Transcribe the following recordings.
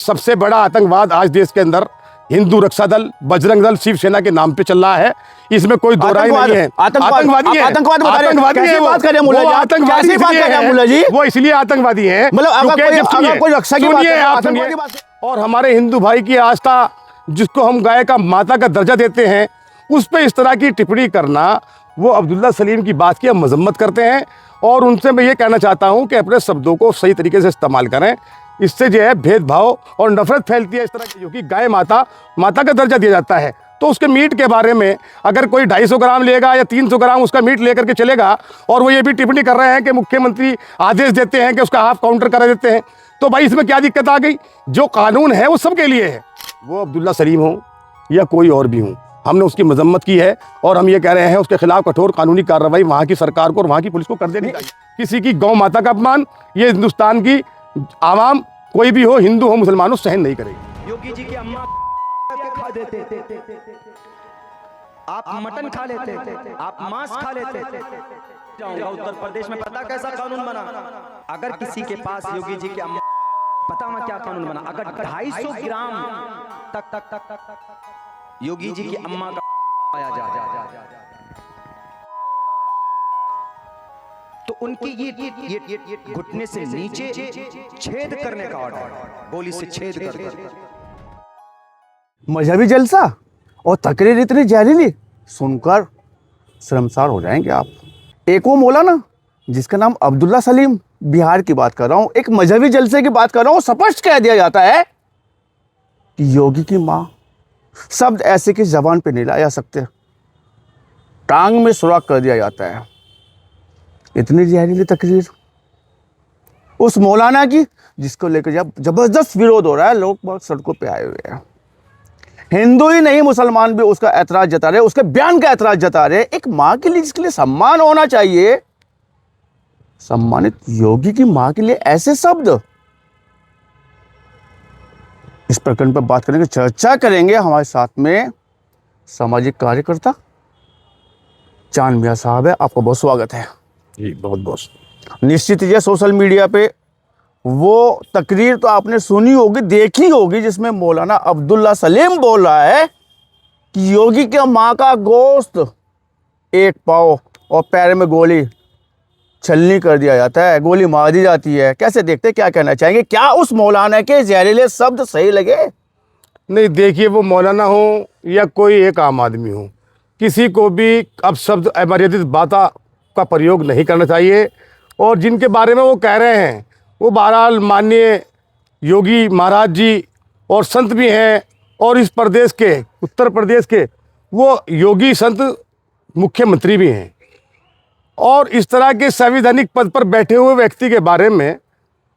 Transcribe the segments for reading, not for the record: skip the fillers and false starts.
सबसे बड़ा आतंकवाद आज देश के अंदर हिंदू रक्षा दल, बजरंग दल, शिवसेना के नाम पे चल रहा है। इसमें कोई दो राय नहीं है। आतंकवादी है, आतंकवादी है, बात करें मुल्ला जी, आतंकवादी कैसी बात करें मुल्ला जी? वो इसलिए आतंकवादी है, मतलब अगर कोई रक्षा की बात है, आतंकवादी की बात है। और हमारे हिंदू भाई की आस्था, जिसको हम गाय का माता का दर्जा देते हैं, उस पर इस तरह की टिप्पणी करना, वो अब्दुल्ला सलीम की बात की हम मजम्मत करते हैं। और उनसे मैं ये कहना चाहता हूँ कि अपने शब्दों को सही तरीके से इस्तेमाल करें। इससे जो है भेदभाव और नफरत फैलती है इस तरह की, जो कि गाय माता का दर्जा दिया जाता है। तो उसके मीट के बारे में अगर कोई 250 ग्राम लेगा या 300 ग्राम उसका मीट लेकर के चलेगा, और वो ये भी टिप्पणी कर रहे हैं कि मुख्यमंत्री आदेश देते हैं कि उसका हाफ काउंटर करा देते हैं, तो भाई इसमें क्या दिक्कत आ गई? जो कानून है वो सबके लिए है। वो अब्दुल्ला सलीम हो या कोई और भी हो, हमने उसकी मजम्मत की है और हम ये कह रहे हैं उसके खिलाफ कठोर कानूनी कार्रवाई वहाँ की सरकार को और वहाँ की पुलिस को कर देनी चाहिए। किसी की गौ माता का अपमान ये हिंदुस्तान की आवाम, कोई भी हो, हिंदू हो मुसलमान हो, सहन नहीं करेगी। योगी जी की अम्मा खा देते, आप मटन खा लेते, आप मांस खा लेते। जाऊंगा उत्तर प्रदेश में, पता कैसा कानून बना? अगर किसी के पास योगी जी की अम्मा, पता मैं क्या कानून बना? अगर 250 ग्राम तक योगी जी की अम्मा का आया जा तो उनकी ये घुटने से नीचे छेद करने का ऑर्डर, गोली से छेद कर। मजहबी जलसा और तकरीर इतनी जहरीली सुनकर शर्मसार हो जाएंगे आप। एक वो मौलाना जिसका नाम अब्दुल्ला सलीम, बिहार की बात कर रहा हूं, एक मजहबी जलसे की बात कर रहा हूं, स्पष्ट कह दिया जाता है कि योगी की मां, शब्द ऐसे की जबान पे नहीं लाया सकते, टांग में सुराख कर दिया जाता है। इतनी जहरीली तकरीर उस मौलाना की, जिसको लेकर जब जबरदस्त विरोध हो रहा है, लोग बहुत सड़कों पे आए हुए हैं। हिंदू ही नहीं मुसलमान भी उसका ऐतराज जता रहे, उसके बयान का ऐतराज जता रहे। एक मां के लिए जिसके लिए सम्मान होना चाहिए, सम्मानित योगी की मां के लिए ऐसे शब्द। इस प्रकरण पर बात करेंगे, चर्चा करेंगे। हमारे साथ में सामाजिक कार्यकर्ता चांद मियां साहब है, आपका बहुत स्वागत है जी। बहुत बहुत निश्चित ही सोशल मीडिया पे वो तकरीर तो आपने सुनी होगी, देखी होगी, जिसमें मौलाना अब्दुल्ला सलीम बोल रहा है कि योगी के मां का गोश्त एक पाव और पैर में गोली छलनी कर दिया जाता है, गोली मार दी जाती है। कैसे देखते, क्या कहना चाहेंगे? क्या उस मौलाना के जहरीले शब्द सही लगे? नहीं, देखिए, वो मौलाना हो या कोई एक आम आदमी हो, किसी को भी अब शब्द अमर्यादित बातों का प्रयोग नहीं करना चाहिए। और जिनके बारे में वो कह रहे हैं, वो बहरहाल माननीय योगी महाराज जी और संत भी हैं, और इस प्रदेश के, उत्तर प्रदेश के वो योगी संत मुख्यमंत्री भी हैं। और इस तरह के संवैधानिक पद पर बैठे हुए व्यक्ति के बारे में,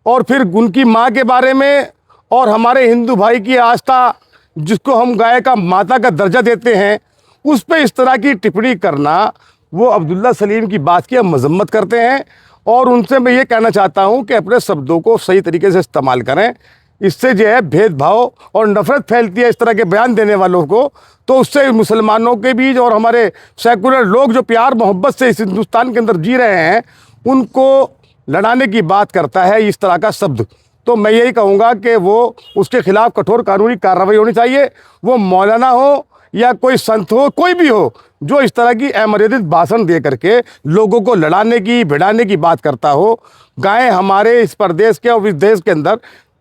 और फिर उनकी माँ के बारे में, और हमारे हिंदू भाई की आस्था, जिसको हम गाय का माता का दर्जा देते हैं, उस पर इस तरह की टिप्पणी करना, वो अब्दुल्ला सलीम की बात की हम मजम्मत करते हैं। और उनसे मैं ये कहना चाहता हूँ कि अपने शब्दों को सही तरीके से इस्तेमाल करें। इससे जो है भेदभाव और नफरत फैलती है इस तरह के बयान देने वालों को, तो उससे मुसलमानों के बीच और हमारे सेकुलर लोग जो प्यार मोहब्बत से इस हिंदुस्तान के अंदर जी रहे हैं, उनको लड़ाने की बात करता है इस तरह का शब्द। तो मैं यही कहूँगा कि वो उसके खिलाफ कठोर कानूनी कार्रवाई होनी चाहिए। वो मौलाना हो या कोई संत हो, कोई भी हो, जो इस तरह की अमर्यादित भाषण दे करके लोगों को लड़ाने की, भिड़ाने की बात करता हो। गाय हमारे इस प्रदेश के और इस देश के अंदर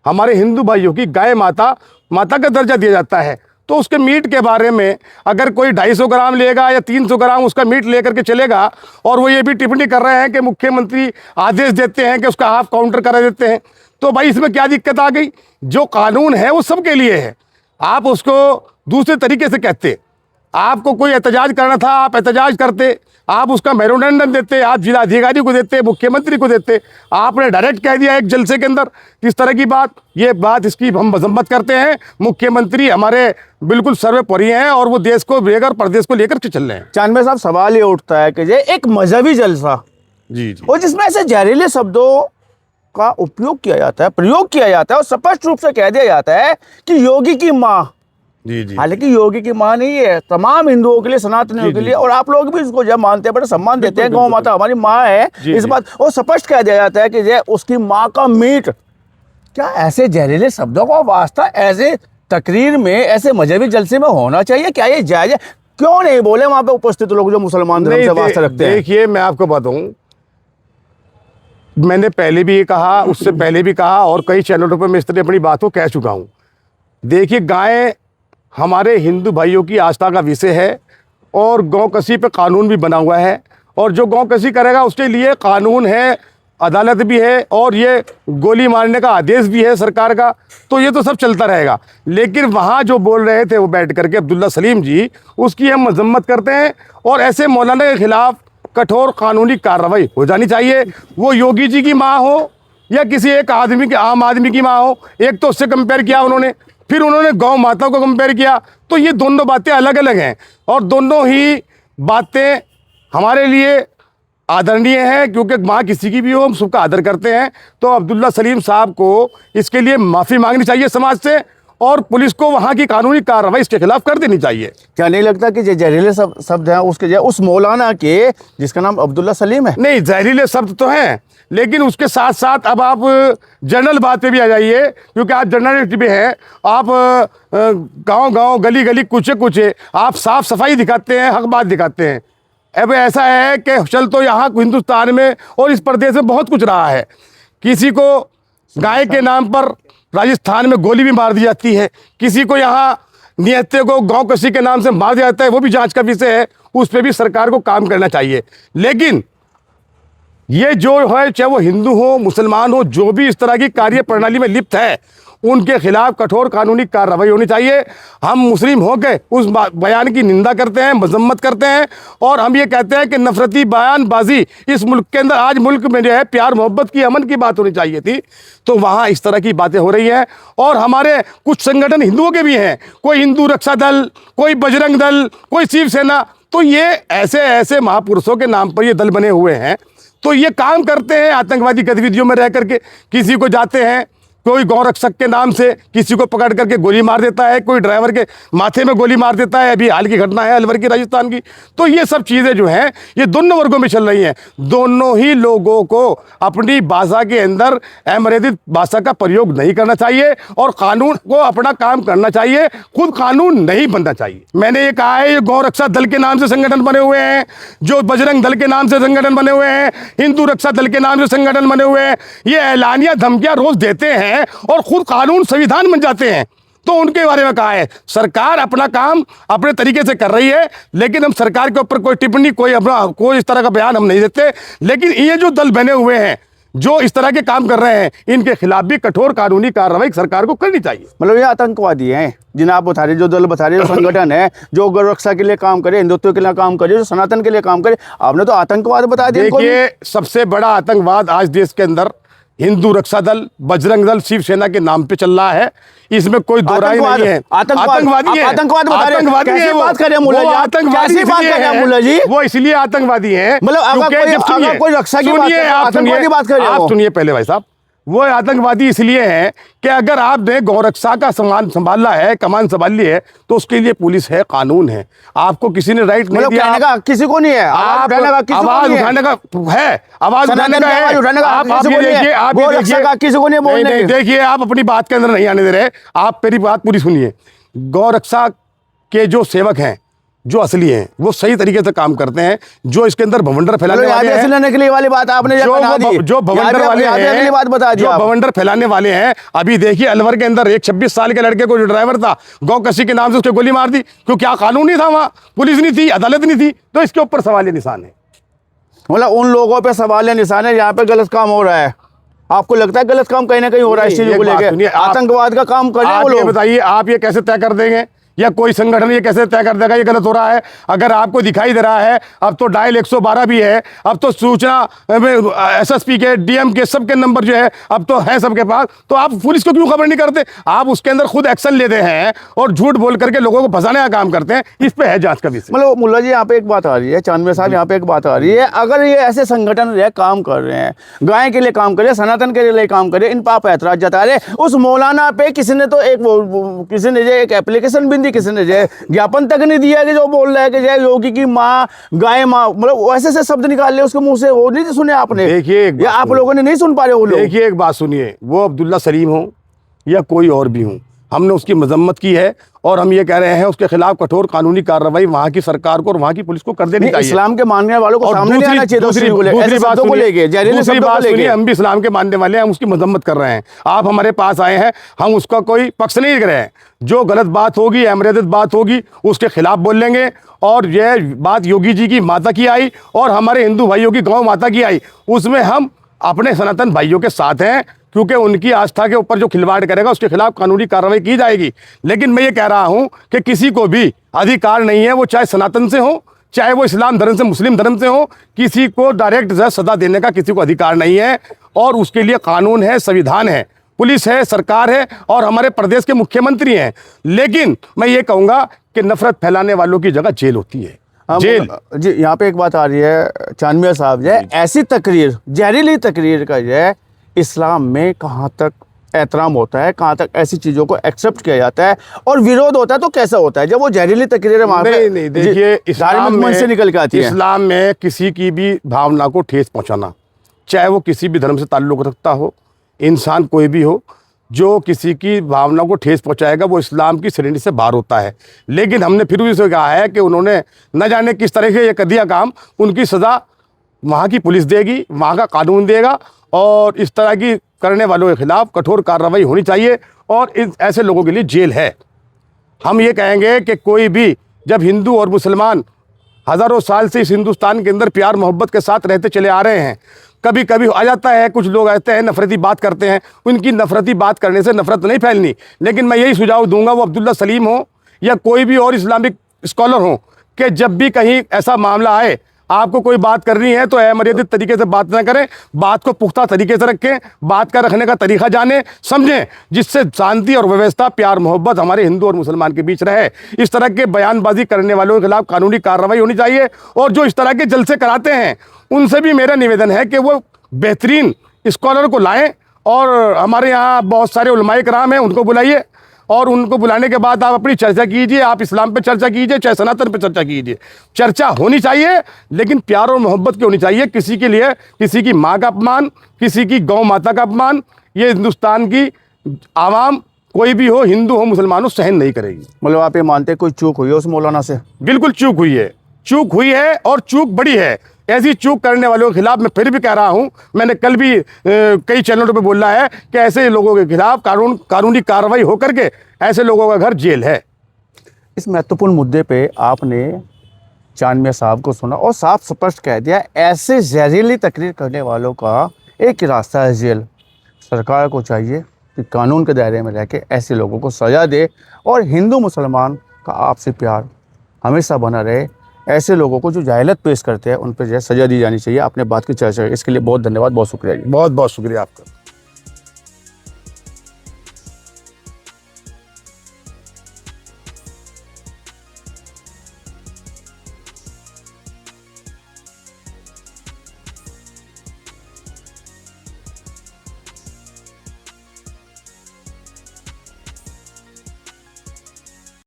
हमारे हिंदू भाइयों की गाय माता का दर्जा दिया जाता है। तो उसके मीट के बारे में अगर कोई 250 ग्राम लेगा या 300 ग्राम उसका मीट लेकर के चलेगा, और वो ये भी टिप्पणी कर रहे हैं कि मुख्यमंत्री आदेश देते हैं कि उसका हाफ काउंटर करा देते हैं, तो भाई इसमें क्या दिक्कत आ गई? जो कानून है वो सबके लिए है। आप उसको दूसरे तरीके से कहते, आपको कोई एहतजाज करना था, आप एहतजाज करते, आप उसका मेमोरेंडम देते, आप जिलाधिकारी को देते, मुख्यमंत्री को देते। आपने डायरेक्ट कह दिया एक जलसे के अंदर इस तरह की बात। ये बात, इसकी हम मजम्मत करते हैं। मुख्यमंत्री हमारे बिल्कुल सर्वोपरि हैं और वो देश को लेकर, प्रदेश को लेकर के चल रहे हैं। चांद मियां साहब, सवाल ये उठता है कि ये एक मजहबी जलसा जी, और जिसमें ऐसे जहरीले शब्दों का उपयोग किया जाता है, प्रयोग किया जाता है, और स्पष्ट रूप से कह दिया जाता है कि योगी की मां, जी। हालांकि योगी की मां नहीं है, तमाम हिंदुओं के लिए, सनातनियों के लिए, और आप लोग भी इसको जब मानते हैं, बड़े सम्मान देते हैं, गौ माता हमारी मां है, इस बात और स्पष्ट कह दिया जाता है कि ये उसकी मां का मीट क्या ऐसे जहरीले शब्दों का वास्ता ऐसे तकरीर में, ऐसे मजहबी जलसे में होना चाहिए? क्या ये जायज है? क्यों नहीं बोले वहां पे उपस्थित लोग जो मुसलमान धर्म से वास्ता रखते हैं? देखिए मैं आपको बताऊं, मैंने पहले भी ये कहा, उससे पहले भी कहा, और कई चैनलों पर मैं इस तरह अपनी बात को कह चुका हूं। देखिए गाय हमारे हिंदू भाइयों की आस्था का विषय है और गौ कसी पे कानून भी बना हुआ है, और जो गौ कसी करेगा उसके लिए कानून है, अदालत भी है, और ये गोली मारने का आदेश भी है सरकार का। तो ये तो सब चलता रहेगा। लेकिन वहाँ जो बोल रहे थे वो बैठ करके अब्दुल्ला सलीम जी, उसकी हम मजम्मत करते हैं, और ऐसे मौलाना के खिलाफ कठोर कानूनी कार्रवाई हो जानी चाहिए। वो योगी जी की माँ हो या किसी एक आदमी के, आम आदमी की माँ हो। एक तो उससे कंपेयर किया उन्होंने, फिर उन्होंने गौ माता को कंपेयर किया। तो ये दोनों बातें अलग अलग हैं, और दोनों ही बातें हमारे लिए आदरणीय है, क्योंकि माँ किसी की भी हो हम सबका आदर करते हैं। तो अब्दुल्ला सलीम साहब को इसके लिए माफ़ी मांगनी चाहिए समाज से, और पुलिस को वहाँ की कानूनी कार्रवाई इसके खिलाफ कर देनी चाहिए। क्या नहीं लगता कि जो जहरीले शब्द हैं उसके उस मौलाना के जिसका नाम अब्दुल्ला सलीम है? नहीं, जहरीले शब्द तो हैं, लेकिन उसके साथ साथ अब आप जनरल बात पे भी आ जाइए, क्योंकि आप जर्नलिस्ट भी हैं। आप गांव गांव, गली गली, कुचे कुचे आप साफ सफाई दिखाते हैं, हक बात दिखाते हैं। अब ऐसा है कि चल तो यहाँ हिंदुस्तान में और इस प्रदेश में बहुत कुछ रहा है। किसी को गाय के नाम पर राजस्थान में गोली भी मार दी जाती है, किसी को यहाँ निहत्ते को गौ कसी के नाम से मार दिया जाता है, वो भी जांच का विषय है। उस पर भी सरकार को काम करना चाहिए। लेकिन ये जो है, चाहे वो हिंदू हो मुसलमान हो, जो भी इस तरह की कार्य प्रणाली में लिप्त है, उनके खिलाफ कठोर कानूनी कार्रवाई होनी चाहिए। हम मुस्लिम होकर उस बयान की निंदा करते हैं, मजम्मत करते हैं, और हम ये कहते हैं कि नफरती बयानबाजी इस मुल्क के अंदर, आज मुल्क में जो है प्यार मोहब्बत की, अमन की बात होनी चाहिए थी, तो वहाँ इस तरह की बातें हो रही हैं। और हमारे कुछ संगठन हिंदुओं के भी हैं, कोई हिंदू रक्षा दल, कोई बजरंग दल, कोई शिवसेना। तो ये ऐसे ऐसे महापुरुषों के नाम पर ये दल बने हुए हैं, तो ये काम करते हैं आतंकवादी गतिविधियों में रह करके। किसी को जाते हैं, कोई गौ रक्षक के नाम से किसी को पकड़ करके गोली मार देता है, कोई ड्राइवर के माथे में गोली मार देता है। अभी हाल की घटना है अलवर की, राजस्थान की। तो ये सब चीज़ें जो हैं ये दोनों वर्गों में चल रही हैं। दोनों ही लोगों को अपनी भाषा के अंदर अमर्यादित भाषा का प्रयोग नहीं करना चाहिए, और कानून को अपना काम करना चाहिए, खुद कानून नहीं बनना चाहिए। मैंने ये कहा है, ये गौ रक्षा दल के नाम से संगठन बने हुए हैं, जो बजरंग दल के नाम से संगठन बने हुए हैं, हिंदू रक्षा दल के नाम से संगठन बने हुए हैं, ये ऐलानिया धमकियां रोज देते हैं और खुद कानून संविधान बन जाते हैं। तो उनके बारे में कहा है, सरकार अपना काम अपने तरीके से कर रही है, लेकिन हम सरकार के ऊपर कोई टिप्पणी, कोई इस तरह का बयान हम नहीं देते। लेकिन ये जो दल बने हुए हैं जो इस तरह के काम कर रहे हैं, इनके खिलाफ भी कठोर कानूनी कार्रवाई सरकार को करनी चाहिए। मतलब ये आतंकवादी हैं जिन्हें आप बता रहे, जो दल बता रहे, जो संगठन है जो गौ रक्षा के लिए काम करे, हिंदुत्व के लिए काम करे, जो सनातन के लिए काम करे, आपने तो आतंकवाद बता दिया। देखिए, सबसे बड़ा आतंकवाद आज देश के अंदर हिंदू रक्षा दल, बजरंग दल, शिवसेना के नाम पे चल रहा है, इसमें कोई दो राय नहीं है। आतंकवादी है, आतंकवादी है वो, आतंकवादी मुल्ला जी, वो इसलिए आतंकवादी है। मतलब अगर कोई रक्षा की बात कर रहे हैं, आप सुनिए पहले भाई साहब, वो आतंकवादी इसलिए है कि अगर आपने गौ रक्षा का सामान संभाला है, कमान संभाली है, तो उसके लिए पुलिस है, कानून है। आपको किसी ने राइट नहीं दिया, कहने का किसी को नहीं है, आवाज उठाने का है, आवाज उठाने का है। आप ये देखिए, आप ये देखिए, किसी को नहीं बोलने, देखिए आप अपनी बात के अंदर नहीं आने दे रहे। आप मेरी बात पूरी सुनिए। गौ रक्षा के जो सेवक हैं, जो असली हैं, वो सही तरीके से काम करते हैं। जो इसके अंदर भवंडर फैलाने वाले हैं, लेने के लिए वाली बात आपने जो भवंडर वाले हैं, बात बता दी, जो भवंडर फैलाने वाले हैं। अभी देखिए अलवर के अंदर एक 26 साल के लड़के को, जो ड्राइवर था, गौ कसी के नाम से उसके गोली मार दी। क्यों? क्या कानून नहीं था वहाँ, पुलिस नहीं थी, अदालत नहीं थी। तो इसके ऊपर सवाल निशान है। मतलब उन लोगों पे सवाल निशान है यहाँ पे गलत काम हो रहा है। आपको लगता है गलत काम कहीं ना कहीं हो रहा है इस चीज को लेकर? आतंकवाद का काम कर रहे हैं वो लोग। बताइए, आप ये कैसे तय कर देंगे, या कोई संगठन ये कैसे तय कर देगा ये गलत हो रहा है? अगर आपको दिखाई दे रहा है, अब तो डायल 112 भी है, अब तो सूचना एसएसपी के, डीएम के, सबके नंबर जो है अब तो है सबके पास, तो आप पुलिस को क्यों खबर नहीं करते? आप उसके अंदर खुद एक्शन लेते हैं और झूठ बोल करके लोगों को फंसाने का काम करते हैं। इस पे है जांच का विषय। मतलब मुल्ला जी, यहाँ पे एक बात आ रही है, चांदमे साहब यहाँ पे एक बात आ रही है, अगर ये ऐसे संगठन काम कर रहे हैं, गाय के लिए काम कर रहे हैं, सनातन के लिए काम कर रहे हैं, इन पर आप ऐतराज जता रहे, उस मौलाना पे किसी ने तो एक एप्लीकेशन भी नहीं किसी ने जय ज्ञापन तक नहीं दिया कि जो बोल रहा है कि जय योगी की माँ गाय माँ, मतलब वैसे से शब्द निकाल ले उसके मुंह से, वो नहीं सुने आपने? देखिए एक या बात आप लोगों ने नहीं सुन पा रहे हो लोग? देखिए एक बात सुनिए, वो अब्दुल्ला सलीम हो या कोई और भी हो, हमने उसकी मजम्मत की है और हम ये कह रहे हैं उसके खिलाफ कठोर कानूनी कार्रवाई वहाँ की सरकार को और वहाँ की पुलिस को कर देनी नहीं, चाहिए। इस्लाम के मानने वालों को और सामने नहीं आना चाहिए। दूसरी बात सुनिए, हम भी इस्लाम के मानने वाले हैं, हम उसकी मजम्मत कर रहे हैं। आप हमारे पास आए हैं, हम उसका कोई पक्ष नहीं कर रहे हैं। जो गलत बात होगी, अमर्यादित बात होगी, उसके खिलाफ बोल लेंगे। और यह बात योगी जी की माता की आई और हमारे हिंदू भाइयों की गौ माता की आई, उसमें हम अपने सनातन भाइयों के साथ हैं, क्योंकि उनकी आस्था के ऊपर जो खिलवाड़ करेगा उसके खिलाफ कानूनी कार्रवाई की जाएगी। लेकिन मैं ये कह रहा हूं कि किसी को भी अधिकार नहीं है, वो चाहे सनातन से हो, चाहे वो इस्लाम धर्म से, मुस्लिम धर्म से हो, किसी को डायरेक्ट सजा देने का किसी को अधिकार नहीं है। और उसके लिए कानून है, संविधान है, पुलिस है, सरकार है और हमारे प्रदेश के मुख्यमंत्री हैं। लेकिन मैं ये कहूँगा कि नफरत फैलाने वालों की जगह जेल होती है, जेल। जी, यहाँ पे एक बात आ रही है चांदमिया साहब, जो है ऐसी तकरीर, जहरीली तकरीर का जो है इस्लाम में कहाँ तक एहतराम होता है, कहाँ तक ऐसी चीज़ों को एक्सेप्ट किया जाता है, और विरोध होता है तो कैसा होता है जब वो जहरीली तकरीरें वहाँ पे नहीं, देखिए इस्लाम से निकल के आती है। इस्लाम में किसी की भी भावना को ठेस पहुँचाना, चाहे वो किसी भी धर्म से ताल्लुक़ रखता हो, इंसान कोई भी हो, जो किसी की भावना को ठेस पहुंचाएगा वो इस्लाम की श्रेणी से बाहर होता है। लेकिन हमने फिर भी उसे कहा है कि उन्होंने न जाने किस तरह से ये कर दिया काम, उनकी सज़ा वहाँ की पुलिस देगी, वहाँ का कानून देगा और इस तरह की करने वालों के खिलाफ कठोर कार्रवाई होनी चाहिए और ऐसे लोगों के लिए जेल है। हम ये कहेंगे कि कोई भी, जब हिंदू और मुसलमान हज़ारों साल से इस हिंदुस्तान के अंदर प्यार मोहब्बत के साथ रहते चले आ रहे हैं, कभी कभी आ जाता है कुछ लोग ऐसे हैं नफरती बात करते हैं, उनकी नफरती बात करने से नफरत नहीं फैलनी। लेकिन मैं यही सुझाव दूंगा, वो अब्दुल्ला सलीम हो या कोई भी और इस्लामिक स्कॉलर हो, कि जब भी कहीं ऐसा मामला आए, आपको कोई बात करनी है तो अमर्यादित तरीके से बात ना करें, बात को पुख्ता तरीके से रखें, बात का रखने का तरीका जाने समझें, जिससे शांति और व्यवस्था, प्यार मोहब्बत हमारे हिंदू और मुसलमान के बीच रहे। इस तरह के बयानबाजी करने वालों के खिलाफ कानूनी कार्रवाई होनी चाहिए और जो इस तरह के जलसे कराते हैं उनसे भी मेरा निवेदन है कि वो बेहतरीन स्कॉलर को लाएं और हमारे यहाँ बहुत सारे उलमाए कराम हैं, उनको बुलाइए और उनको बुलाने के बाद आप अपनी चर्चा कीजिए, आप इस्लाम पे चर्चा कीजिए, चाहे सनातन पे चर्चा कीजिए। चर्चा होनी चाहिए लेकिन प्यार और मोहब्बत की होनी चाहिए। किसी के लिए किसी की माँ का अपमान, किसी की गौ माता का अपमान, ये हिंदुस्तान की आवाम कोई भी हो, हिंदू हो मुसलमान हो, सहन नहीं करेगी। मतलब आप ये मानते कोई चूक हुई है उस मौलाना से? बिल्कुल चूक हुई है, चूक हुई है और चूक बड़ी है। ऐसी चूक करने वालों के खिलाफ मैं फिर भी कह रहा हूं, मैंने कल भी कई चैनलों पे बोला है कि ऐसे लोगों के खिलाफ कानूनी कार्रवाई होकर के ऐसे लोगों का घर जेल है। इस महत्वपूर्ण मुद्दे पे आपने चांदमिया साहब को सुना और साफ स्पष्ट कह दिया, ऐसे जहरीली तकरीर करने वालों का एक ही रास्ता है, जेल। सरकार को चाहिए कि कानून के दायरे में रह के ऐसे लोगों को सज़ा दे और हिंदू मुसलमान का आपसी प्यार हमेशा बना रहे। ऐसे लोगों को जो जाहिलत पेश करते हैं उन पर जो है सज़ा दी जानी चाहिए। आपने बात की चर्चा, इसके लिए बहुत धन्यवाद, बहुत शुक्रिया जी। बहुत बहुत शुक्रिया आपका।